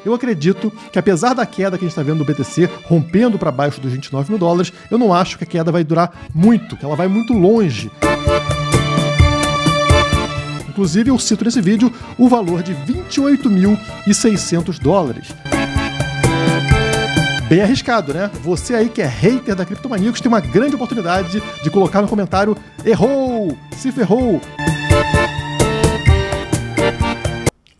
eu acredito que apesar da queda que a gente está vendo do BTC rompendo para baixo dos 29 mil dólares, eu não acho que a queda vai durar muito, que ela vai muito longe. Inclusive, eu cito nesse vídeo o valor de 28.600 dólares. Bem arriscado, né? Você aí que é hater da Criptomaníacos tem uma grande oportunidade de colocar no comentário errou, se ferrou.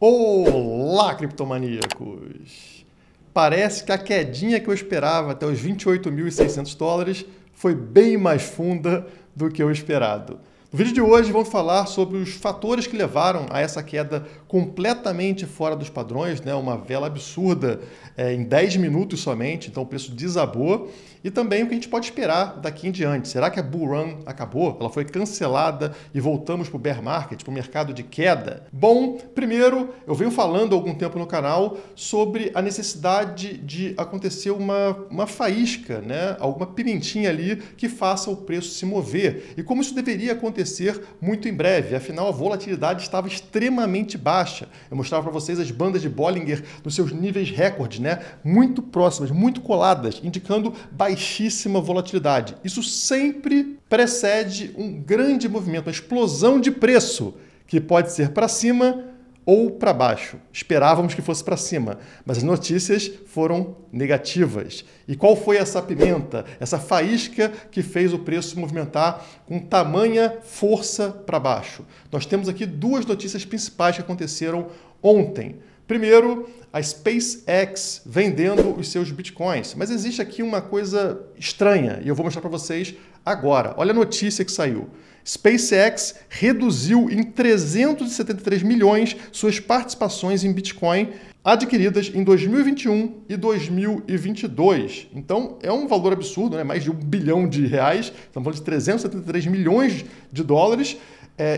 Olá, criptomaníacos! Parece que a quedinha que eu esperava até os 28.600 dólares foi bem mais funda do que o esperado. No vídeo de hoje vamos falar sobre os fatores que levaram a essa queda completamente fora dos padrões, né? Uma vela absurda em 10 minutos somente, então o preço desabou. E também o que a gente pode esperar daqui em diante. Será que a bull run acabou? Ela foi cancelada e voltamos para o bear market, para o mercado de queda? Bom, primeiro, eu venho falando há algum tempo no canal sobre a necessidade de acontecer uma faísca, né? Alguma pimentinha ali que faça o preço se mover. E como isso deveria acontecer muito em breve, afinal a volatilidade estava extremamente baixa. Eu mostrava para vocês as bandas de Bollinger nos seus níveis recordes, né? Muito próximas, muito coladas, indicando baixíssima volatilidade. Isso sempre precede um grande movimento, uma explosão de preço, que pode ser para cima ou para baixo. Esperávamos que fosse para cima, mas as notícias foram negativas. E qual foi essa pimenta, essa faísca que fez o preço se movimentar com tamanha força para baixo? Nós temos aqui duas notícias principais que aconteceram ontem. Primeiro, a SpaceX vendendo os seus bitcoins. Mas existe aqui uma coisa estranha e eu vou mostrar para vocês agora. Olha a notícia que saiu. SpaceX reduziu em 373 milhões suas participações em Bitcoin adquiridas em 2021 e 2022. Então, é um valor absurdo, né? Mais de R$1 bilhão. Estamos falando de 373 milhões de dólares.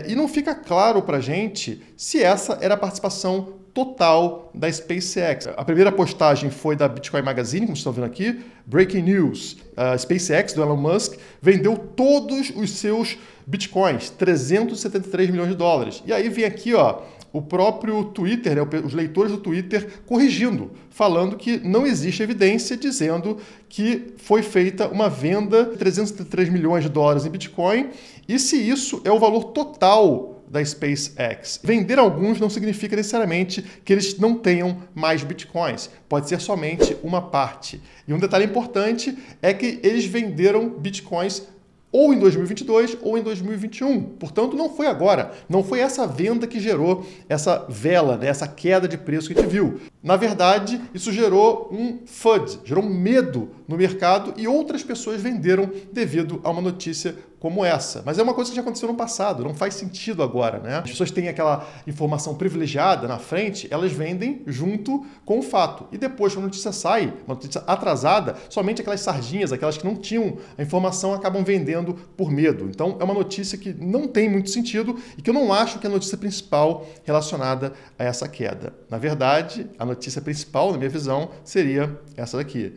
E não fica claro para a gente se essa era a participação total da SpaceX. A primeira postagem foi da Bitcoin Magazine, como vocês estão vendo aqui. Breaking news. A SpaceX, do Elon Musk, vendeu todos os seus bitcoins, 373 milhões de dólares. E aí vem aqui, ó, o próprio Twitter, né, os leitores do Twitter corrigindo, falando que não existe evidência dizendo que foi feita uma venda de 373 milhões de dólares em Bitcoin e se isso é o valor total da SpaceX. Vender alguns não significa necessariamente que eles não tenham mais Bitcoins. Pode ser somente uma parte. E um detalhe importante é que eles venderam Bitcoins ou em 2022 ou em 2021. Portanto, não foi agora. Não foi essa venda que gerou essa vela, né? Essa queda de preço que a gente viu. Na verdade, isso gerou um FUD, gerou um medo no mercado e outras pessoas venderam devido a uma notícia como essa. Mas é uma coisa que já aconteceu no passado, não faz sentido agora, né? As pessoas têm aquela informação privilegiada na frente, elas vendem junto com o fato. E depois, quando a notícia sai, uma notícia atrasada, somente aquelas sardinhas, aquelas que não tinham a informação, acabam vendendo por medo. Então, é uma notícia que não tem muito sentido e que eu não acho que é a notícia principal relacionada a essa queda. Na verdade, a notícia principal, na minha visão, seria essa daqui.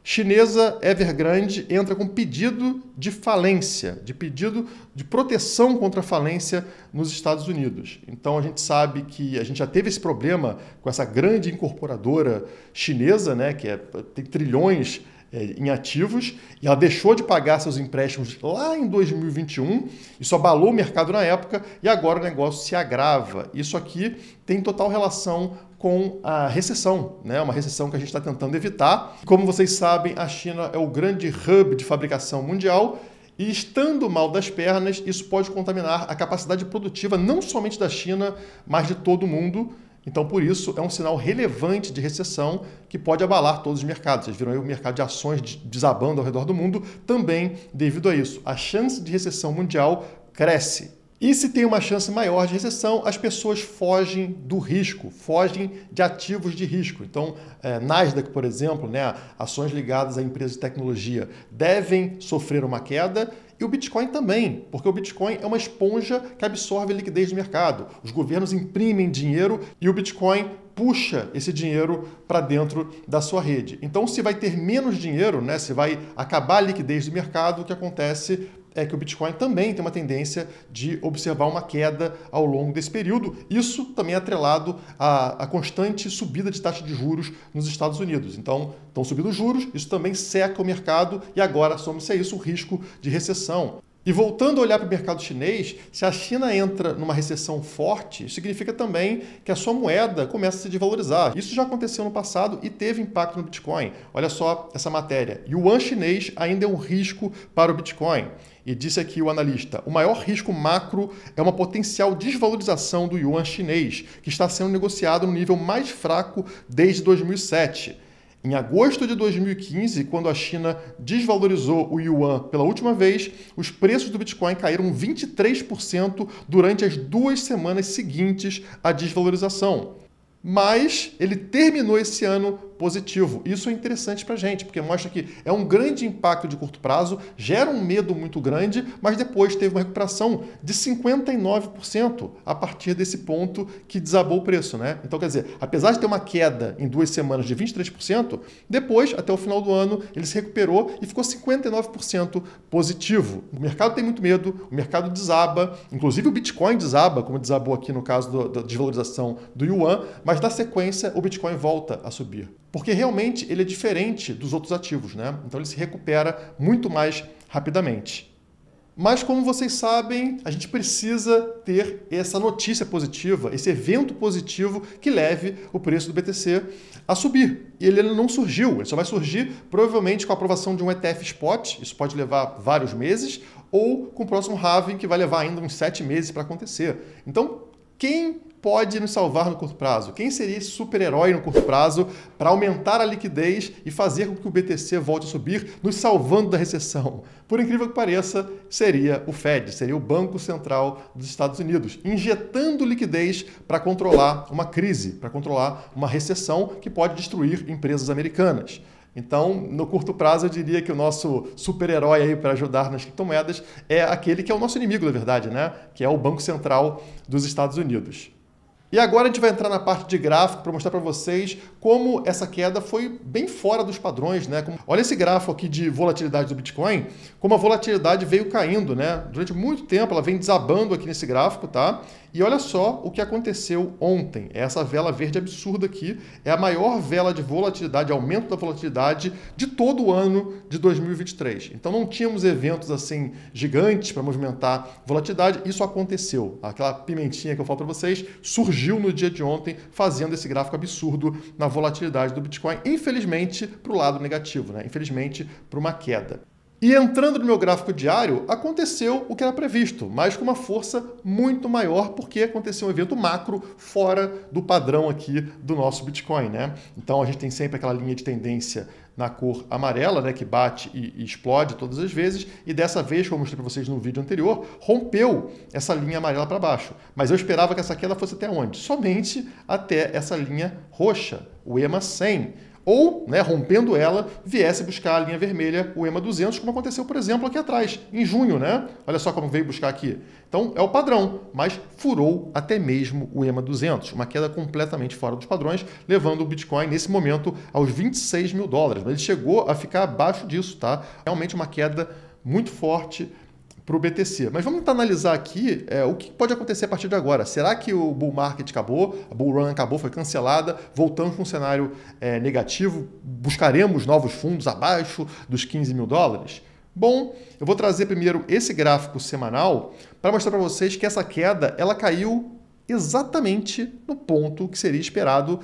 Chinesa Evergrande entra com pedido de falência, de pedido de proteção contra a falência nos Estados Unidos. Então a gente sabe que a gente já teve esse problema com essa grande incorporadora chinesa, né, que tem trilhões em ativos, e ela deixou de pagar seus empréstimos lá em 2021, isso abalou o mercado na época, e agora o negócio se agrava. Isso aqui tem total relação com a recessão, né? Uma recessão que a gente está tentando evitar. Como vocês sabem, a China é o grande hub de fabricação mundial, e estando mal das pernas, isso pode contaminar a capacidade produtiva não somente da China, mas de todo o mundo. Então, por isso, é um sinal relevante de recessão que pode abalar todos os mercados. Vocês viram aí o mercado de ações desabando ao redor do mundo também devido a isso. A chance de recessão mundial cresce. E se tem uma chance maior de recessão, as pessoas fogem do risco, fogem de ativos de risco. Então, Nasdaq, por exemplo, né, ações ligadas a empresas de tecnologia devem sofrer uma queda, e o Bitcoin também, porque o Bitcoin é uma esponja que absorve a liquidez do mercado. Os governos imprimem dinheiro e o Bitcoin puxa esse dinheiro para dentro da sua rede. Então, se vai ter menos dinheiro, né, se vai acabar a liquidez do mercado, o que acontece é que o Bitcoin também tem uma tendência de observar uma queda ao longo desse período. Isso também é atrelado à constante subida de taxa de juros nos Estados Unidos. Então, estão subindo os juros, isso também seca o mercado e agora soma-se a isso o risco de recessão. E voltando a olhar para o mercado chinês, se a China entra numa recessão forte, isso significa também que a sua moeda começa a se desvalorizar. Isso já aconteceu no passado e teve impacto no Bitcoin. Olha só essa matéria. Yuan chinês ainda é um risco para o Bitcoin. E disse aqui o analista, o maior risco macro é uma potencial desvalorização do yuan chinês, que está sendo negociado no nível mais fraco desde 2007. Em agosto de 2015, quando a China desvalorizou o yuan pela última vez, os preços do Bitcoin caíram 23% durante as 2 semanas seguintes à desvalorização. Mas ele terminou esse ano positivo. Isso é interessante para a gente, porque mostra que é um grande impacto de curto prazo, gera um medo muito grande, mas depois teve uma recuperação de 59% a partir desse ponto que desabou o preço, né? Então, quer dizer, apesar de ter uma queda em 2 semanas de 23%, depois, até o final do ano, ele se recuperou e ficou 59% positivo. O mercado tem muito medo, o mercado desaba, inclusive o Bitcoin desaba, como desabou aqui no caso da desvalorização do yuan, mas na sequência o Bitcoin volta a subir. Porque realmente ele é diferente dos outros ativos, né? Então ele se recupera muito mais rapidamente. Mas como vocês sabem, a gente precisa ter essa notícia positiva, esse evento positivo que leve o preço do BTC a subir. E ele não surgiu, ele só vai surgir provavelmente com a aprovação de um ETF Spot, isso pode levar vários meses, ou com o próximo halving, que vai levar ainda uns 7 meses para acontecer. Então, quem pode nos salvar no curto prazo? Quem seria esse super-herói no curto prazo para aumentar a liquidez e fazer com que o BTC volte a subir, nos salvando da recessão? Por incrível que pareça, seria o Fed, seria o Banco Central dos Estados Unidos, injetando liquidez para controlar uma crise, para controlar uma recessão que pode destruir empresas americanas. Então, no curto prazo, eu diria que o nosso super-herói aí para ajudar nas criptomoedas é aquele que é o nosso inimigo, na verdade, né? Que é o Banco Central dos Estados Unidos. E agora a gente vai entrar na parte de gráfico para mostrar para vocês como essa queda foi bem fora dos padrões, né? Olha esse gráfico aqui de volatilidade do Bitcoin, como a volatilidade veio caindo, né? Durante muito tempo ela vem desabando aqui nesse gráfico, tá? E olha só o que aconteceu ontem. Essa vela verde absurda aqui é a maior vela de volatilidade, aumento da volatilidade de todo o ano de 2023. Então não tínhamos eventos assim gigantes para movimentar volatilidade, isso aconteceu. Aquela pimentinha que eu falo para vocês surgiu no dia de ontem, fazendo esse gráfico absurdo na volatilidade do Bitcoin, infelizmente para o lado negativo, né? Infelizmente para uma queda. E entrando no meu gráfico diário, aconteceu o que era previsto, mas com uma força muito maior, porque aconteceu um evento macro fora do padrão aqui do nosso Bitcoin, né? Então a gente tem sempre aquela linha de tendência na cor amarela, né, que bate e explode todas as vezes, e dessa vez, como eu mostrei para vocês no vídeo anterior, rompeu essa linha amarela para baixo. Mas eu esperava que essa queda fosse até onde? Somente até essa linha roxa, o EMA 100. Ou, né, rompendo ela, viesse buscar a linha vermelha, o EMA 200, como aconteceu, por exemplo, aqui atrás, em junho, né? Olha só como veio buscar aqui. Então, é o padrão, mas furou até mesmo o EMA 200, uma queda completamente fora dos padrões, levando o Bitcoin, nesse momento, aos 26 mil dólares. Mas ele chegou a ficar abaixo disso, tá? Realmente uma queda muito forte para o BTC. Mas vamos tentar analisar aqui o que pode acontecer a partir de agora. Será que o bull market acabou, a bull run acabou, foi cancelada, voltamos para um cenário negativo, buscaremos novos fundos abaixo dos 15 mil dólares? Bom, eu vou trazer primeiro esse gráfico semanal para mostrar para vocês que essa queda ela caiu exatamente no ponto que seria esperado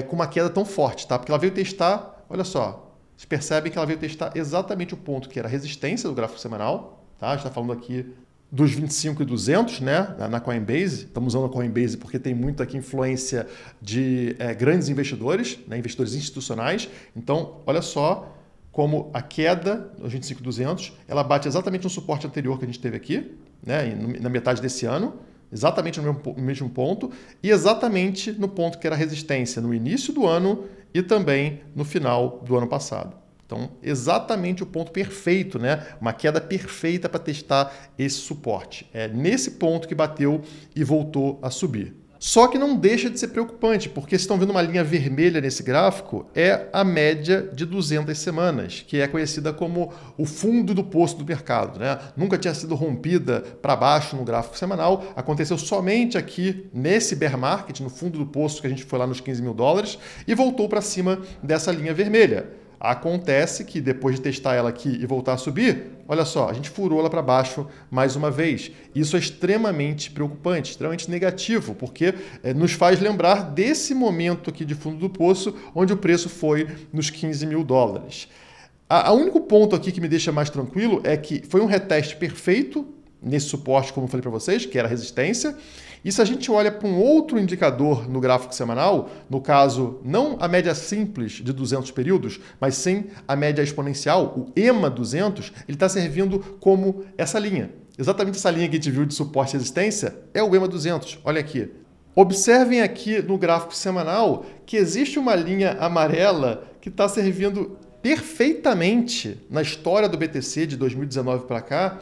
com uma queda tão forte, tá? Porque ela veio testar, olha só, vocês percebem que ela veio testar exatamente o ponto que era a resistência do gráfico semanal. Tá? A gente está falando aqui dos 25 e 200, né? Na Coinbase. Estamos usando a Coinbase porque tem muita aqui influência de grandes investidores, né? Investidores institucionais. Então, olha só como a queda dos 25 e 200, ela bate exatamente no suporte anterior que a gente teve aqui, né? Na metade desse ano, exatamente no mesmo ponto, e exatamente no ponto que era a resistência no início do ano e também no final do ano passado. Então, exatamente o ponto perfeito, né? Uma queda perfeita para testar esse suporte. É nesse ponto que bateu e voltou a subir. Só que não deixa de ser preocupante, porque vocês estão vendo uma linha vermelha nesse gráfico, é a média de 200 semanas, que é conhecida como o fundo do poço do mercado, né? Nunca tinha sido rompida para baixo no gráfico semanal, aconteceu somente aqui nesse bear market, no fundo do poço que a gente foi lá nos 15 mil dólares, e voltou para cima dessa linha vermelha. Acontece que depois de testar ela aqui e voltar a subir, olha só, a gente furou ela para baixo mais uma vez. Isso é extremamente preocupante, extremamente negativo, porque nos faz lembrar desse momento aqui de fundo do poço, onde o preço foi nos 15 mil dólares. O único ponto aqui que me deixa mais tranquilo é que foi um reteste perfeito nesse suporte, como eu falei para vocês, que era a resistência. E se a gente olha para um outro indicador no gráfico semanal, no caso, não a média simples de 200 períodos, mas sim a média exponencial, o EMA 200, ele está servindo como essa linha. Exatamente essa linha que a gente viu de suporte e resistência é o EMA 200. Olha aqui. Observem aqui no gráfico semanal que existe uma linha amarela que está servindo perfeitamente na história do BTC de 2019 para cá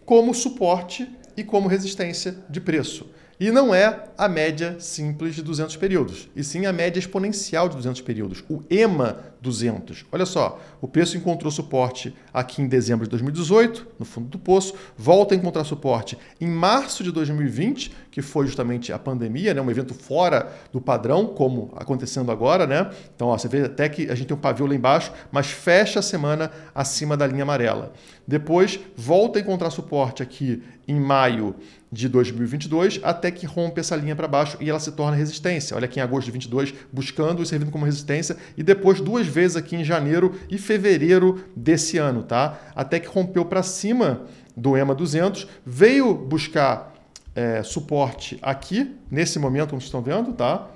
como suporte e como resistência de preço. E não é a média simples de 200 períodos, e sim a média exponencial de 200 períodos, o EMA 200. Olha só, o preço encontrou suporte aqui em dezembro de 2018, no fundo do poço, volta a encontrar suporte em março de 2020, que foi justamente a pandemia, né, um evento fora do padrão, como acontecendo agora, né? Então, ó, você vê até que a gente tem um pavio lá embaixo, mas fecha a semana acima da linha amarela. Depois, volta a encontrar suporte aqui em maio de 2022, até que rompe essa linha para baixo e ela se torna resistência. Olha aqui em agosto de 22, buscando e servindo como resistência, e depois duas vezes aqui em janeiro e fevereiro desse ano, tá? Até que rompeu para cima do EMA 200, veio buscar suporte aqui, nesse momento, como vocês estão vendo, tá?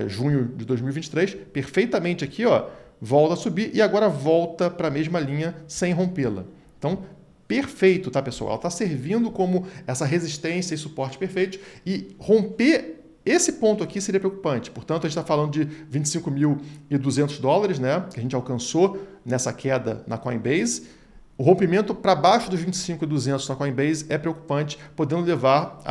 Junho de 2023, perfeitamente aqui, ó, volta a subir e agora volta para a mesma linha sem rompê-la. Então, perfeito, tá, pessoal? Ela está servindo como essa resistência e suporte perfeito, e romper esse ponto aqui seria preocupante. Portanto, a gente está falando de 25.200 dólares, né, que a gente alcançou nessa queda na Coinbase. O rompimento para baixo dos 25.200 na Coinbase é preocupante, podendo levar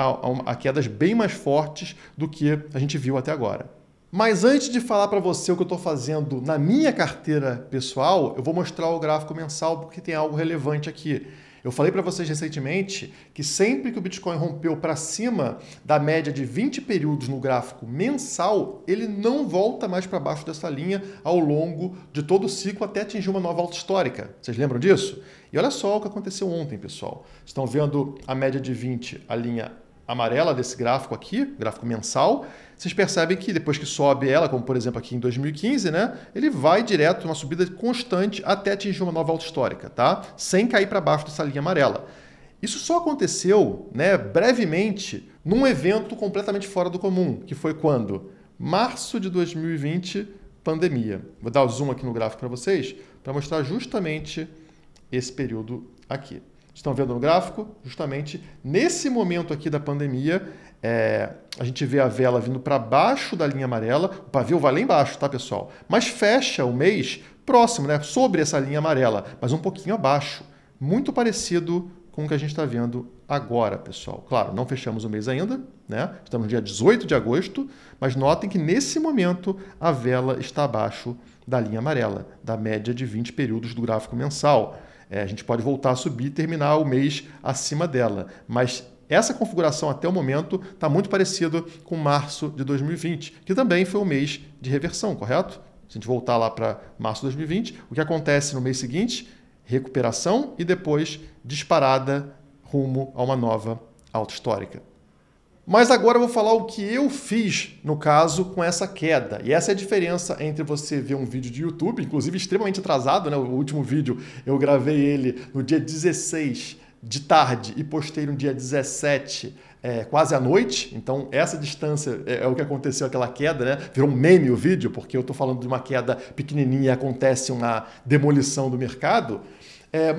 a quedas bem mais fortes do que a gente viu até agora. Mas antes de falar para você o que eu estou fazendo na minha carteira pessoal, eu vou mostrar o gráfico mensal porque tem algo relevante aqui. Eu falei para vocês recentemente que sempre que o Bitcoin rompeu para cima da média de 20 períodos no gráfico mensal, ele não volta mais para baixo dessa linha ao longo de todo o ciclo até atingir uma nova alta histórica. Vocês lembram disso? E olha só o que aconteceu ontem, pessoal. Estão vendo a média de 20, a linha amarela desse gráfico aqui, gráfico mensal. Vocês percebem que depois que sobe ela, como por exemplo aqui em 2015, né, ele vai direto, uma subida constante até atingir uma nova alta histórica, tá? Sem cair para baixo dessa linha amarela. Isso só aconteceu, né, brevemente num evento completamente fora do comum, que foi quando? Março de 2020, pandemia. Vou dar o zoom aqui no gráfico para vocês, para mostrar justamente esse período aqui. Estão vendo no gráfico? Justamente nesse momento aqui da pandemia, a gente vê a vela vindo para baixo da linha amarela, o pavio vai lá embaixo, tá, pessoal? Mas fecha o mês próximo, né, sobre essa linha amarela, mas um pouquinho abaixo. Muito parecido com o que a gente está vendo agora, pessoal. Claro, não fechamos o mês ainda, né? Estamos no dia 18 de agosto, mas notem que nesse momento a vela está abaixo da linha amarela, da média de 20 períodos do gráfico mensal. A gente pode voltar a subir e terminar o mês acima dela, mas essa configuração até o momento está muito parecida com março de 2020, que também foi um mês de reversão, correto? Se a gente voltar lá para março de 2020, o que acontece no mês seguinte? Recuperação e depois disparada rumo a uma nova alta histórica. Mas agora eu vou falar o que eu fiz, no caso, com essa queda. E essa é a diferença entre você ver um vídeo de YouTube, inclusive extremamente atrasado, né? O último vídeo eu gravei ele no dia 16 de tarde e postei no dia 17, quase à noite. Então essa distância é o que aconteceu, aquela queda, né? Virou um meme o vídeo, porque eu estou falando de uma queda pequenininha e acontece uma demolição do mercado.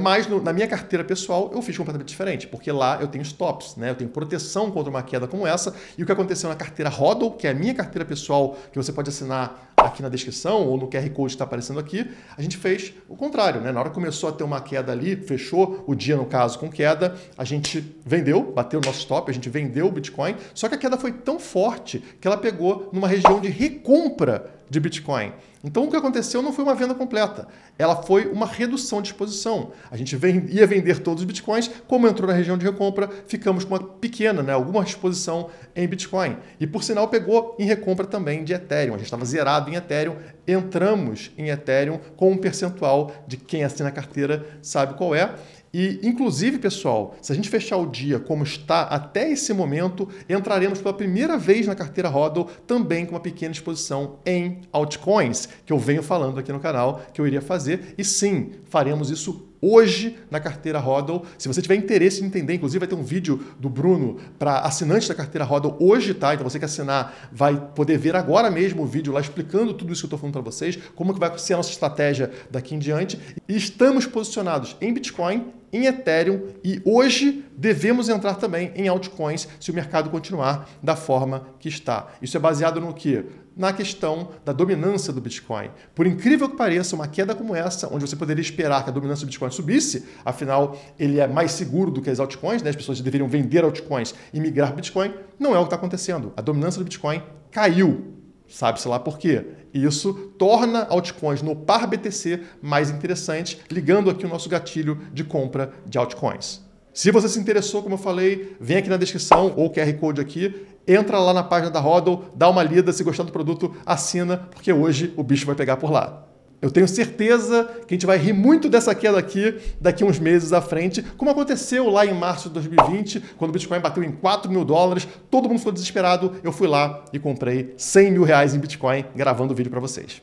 Mas na minha carteira pessoal eu fiz completamente diferente, porque lá eu tenho stops, né? Eu tenho proteção contra uma queda como essa, e o que aconteceu na carteira HODL, que é a minha carteira pessoal, que você pode assinar aqui na descrição ou no QR Code que está aparecendo aqui, a gente fez o contrário, né? Na hora que começou a ter uma queda ali, fechou o dia, no caso, com queda, a gente vendeu, bateu o nosso stop, a gente vendeu o Bitcoin, só que a queda foi tão forte que ela pegou numa região de recompra de Bitcoin. Então, o que aconteceu não foi uma venda completa, ela foi uma redução de exposição. A gente ia vender todos os Bitcoins, como entrou na região de recompra, ficamos com uma pequena, né, alguma exposição em Bitcoin. E, por sinal, pegou em recompra também de Ethereum. A gente estava zerado em Ethereum, entramos em Ethereum com um percentual de quem assina a carteira sabe qual é. E, inclusive, pessoal, se a gente fechar o dia como está até esse momento, entraremos pela primeira vez na carteira HODL também com uma pequena exposição em altcoins, que eu venho falando aqui no canal que eu iria fazer. E sim, faremos isso hoje na carteira HODL. Se você tiver interesse em entender, inclusive vai ter um vídeo do Bruno para assinantes da carteira HODL hoje, tá? Então você que assinar vai poder ver agora mesmo o vídeo lá explicando tudo isso que eu estou falando para vocês, como que vai ser a nossa estratégia daqui em diante. E estamos posicionados em Bitcoin, em Ethereum e hoje devemos entrar também em altcoins se o mercado continuar da forma que está. Isso é baseado no quê? Na questão da dominância do Bitcoin. Por incrível que pareça, uma queda como essa, onde você poderia esperar que a dominância do Bitcoin subisse, afinal ele é mais seguro do que as altcoins, né? As pessoas deveriam vender altcoins e migrar para Bitcoin, não é o que está acontecendo. A dominância do Bitcoin caiu. Sabe-se lá por quê? Isso torna altcoins no par BTC mais interessantes, ligando aqui o nosso gatilho de compra de altcoins. Se você se interessou, como eu falei, vem aqui na descrição ou QR Code aqui, entra lá na página da HODL, dá uma lida, se gostar do produto, assina, porque hoje o bicho vai pegar por lá. Eu tenho certeza que a gente vai rir muito dessa queda aqui daqui a uns meses à frente, como aconteceu lá em março de 2020, quando o Bitcoin bateu em $4.000, todo mundo ficou desesperado, eu fui lá e comprei R$100 mil em Bitcoin, gravando o vídeo para vocês.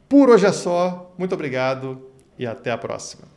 Por hoje é só, muito obrigado e até a próxima.